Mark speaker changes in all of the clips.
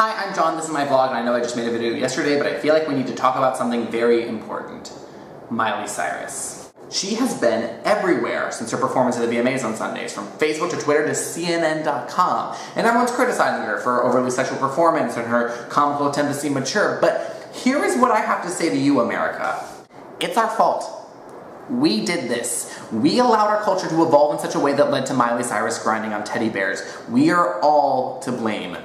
Speaker 1: Hi, I'm John, this is my vlog, and I know I just made a video yesterday, but I feel like we need to talk about something very important. Miley Cyrus. She has been everywhere since her performance at the VMAs on Sundays, from Facebook to Twitter to CNN.com, and everyone's criticizing her for her overly sexual performance and her comical attempt to seem mature, but here is what I have to say to you, America. It's our fault. We did this. We allowed our culture to evolve in such a way that led to Miley Cyrus grinding on teddy bears. We are all to blame.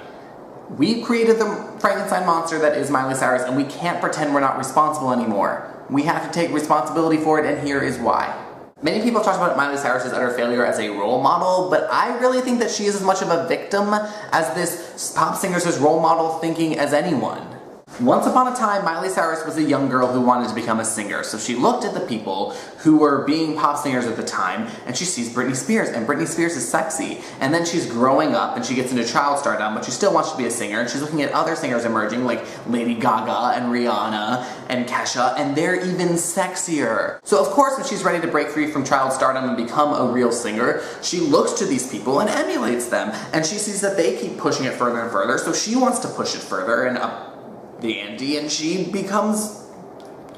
Speaker 1: We created the Frankenstein monster that is Miley Cyrus, and we can't pretend we're not responsible anymore. We have to take responsibility for it, and here is why. Many people talk about Miley Cyrus's utter failure as a role model, but I really think that she is as much of a victim as this pop singer's role model thinking as anyone. Once upon a time, Miley Cyrus was a young girl who wanted to become a singer, so she looked at the people who were being pop singers at the time, and she sees Britney Spears, and Britney Spears is sexy. And then she's growing up, and she gets into child stardom, but she still wants to be a singer, and she's looking at other singers emerging, like Lady Gaga, and Rihanna, and Kesha, and they're even sexier. So of course, when she's ready to break free from child stardom and become a real singer, she looks to these people and emulates them, and she sees that they keep pushing it further and further, so she wants to push it further, and up the ante, and she becomes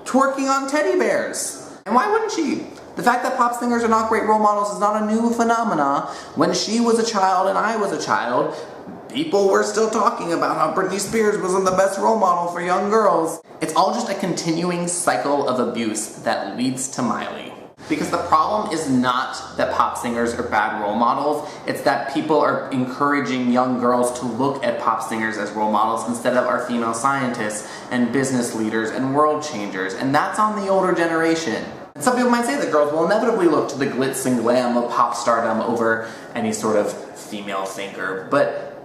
Speaker 1: twerking on teddy bears. And why wouldn't she? The fact that pop singers are not great role models is not a new phenomena. When she was a child and I was a child, people were still talking about how Britney Spears wasn't the best role model for young girls. It's all just a continuing cycle of abuse that leads to Miley. Because the problem is not that pop singers are bad role models, it's that people are encouraging young girls to look at pop singers as role models instead of our female scientists and business leaders and world changers, and that's on the older generation. And some people might say that girls will inevitably look to the glitz and glam of pop stardom over any sort of female thinker, but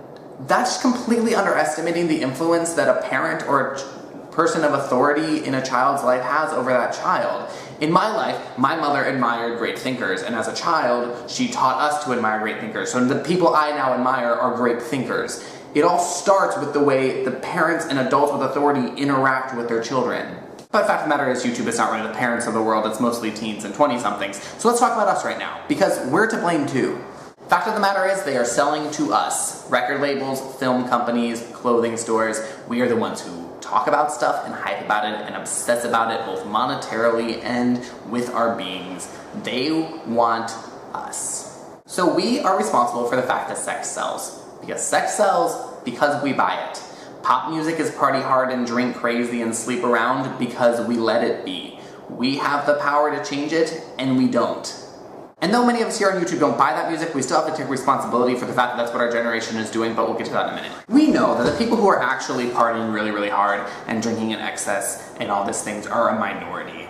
Speaker 1: that's completely underestimating the influence that a parent or a person of authority in a child's life has over that child. In my life, my mother admired great thinkers, and as a child, she taught us to admire great thinkers. So the people I now admire are great thinkers. It all starts with the way the parents and adults with authority interact with their children. But the fact of the matter is, YouTube is not really the parents of the world, it's mostly teens and 20-somethings. So let's talk about us right now, because we're to blame too. Fact of the matter is, they are selling to us. Record labels, film companies, clothing stores, we are the ones who talk about stuff and hype about it and obsess about it both monetarily and with our beings. They want us. So we are responsible for the fact that sex sells. Because sex sells because we buy it. Pop music is party hard and drink crazy and sleep around because we let it be. We have the power to change it, and we don't. And though many of us here on YouTube don't buy that music, we still have to take responsibility for the fact that that's what our generation is doing, but we'll get to that in a minute. We know that the people who are actually partying really, really hard and drinking in excess and all these things are a minority.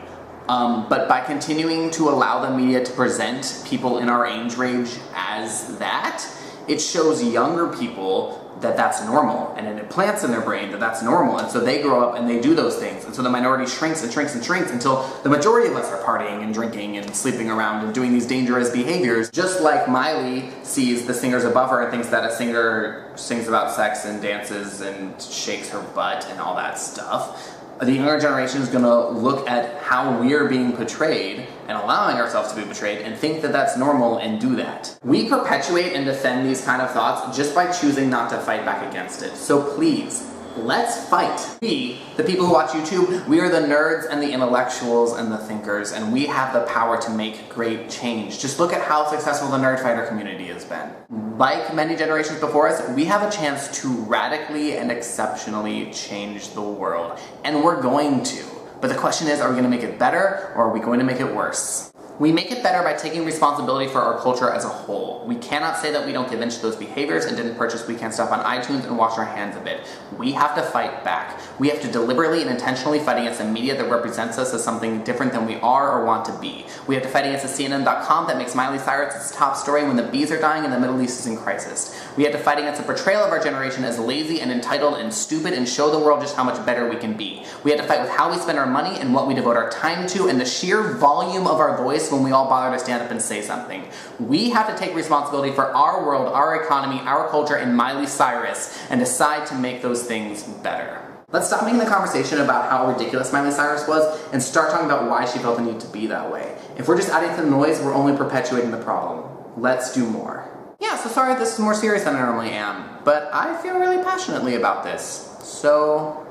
Speaker 1: But by continuing to allow the media to present people in our age range as that, it shows younger people that that's normal, and it plants in their brain that that's normal, and so they grow up and they do those things, and so the minority shrinks and shrinks and shrinks until the majority of us are partying and drinking and sleeping around and doing these dangerous behaviors, just like Miley sees the singers above her and thinks that a singer sings about sex and dances and shakes her butt and all that stuff. The younger generation is going to look at how we're being portrayed and allowing ourselves to be betrayed and think that that's normal and do that. We perpetuate and defend these kind of thoughts just by choosing not to fight back against it. So please, let's fight. We, the people who watch YouTube, we are the nerds and the intellectuals and the thinkers, and we have the power to make great change. Just look at how successful the nerd fighter community has been. Like many generations before us, we have a chance to radically and exceptionally change the world. And we're going to. But the question is, are we going to make it better, or are we going to make it worse? We make it better by taking responsibility for our culture as a whole. We cannot say that we don't give in to those behaviors and didn't purchase We Can't Stop on iTunes and wash our hands of it. We have to fight back. We have to deliberately and intentionally fight against a media that represents us as something different than we are or want to be. We have to fight against the CNN.com that makes Miley Cyrus its top story when the bees are dying and the Middle East is in crisis. We have to fight against the portrayal of our generation as lazy and entitled and stupid and show the world just how much better we can be. We have to fight with how we spend our money and what we devote our time to and the sheer volume of our voice when we all bother to stand up and say something. We have to take responsibility for our world, our economy, our culture, and Miley Cyrus, and decide to make those things better. Let's stop making the conversation about how ridiculous Miley Cyrus was and start talking about why she felt the need to be that way. If we're just adding to the noise, we're only perpetuating the problem. Let's do more. Yeah, so sorry if this is more serious than I normally am, but I feel really passionately about this. So,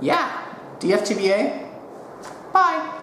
Speaker 1: yeah, DFTBA, bye.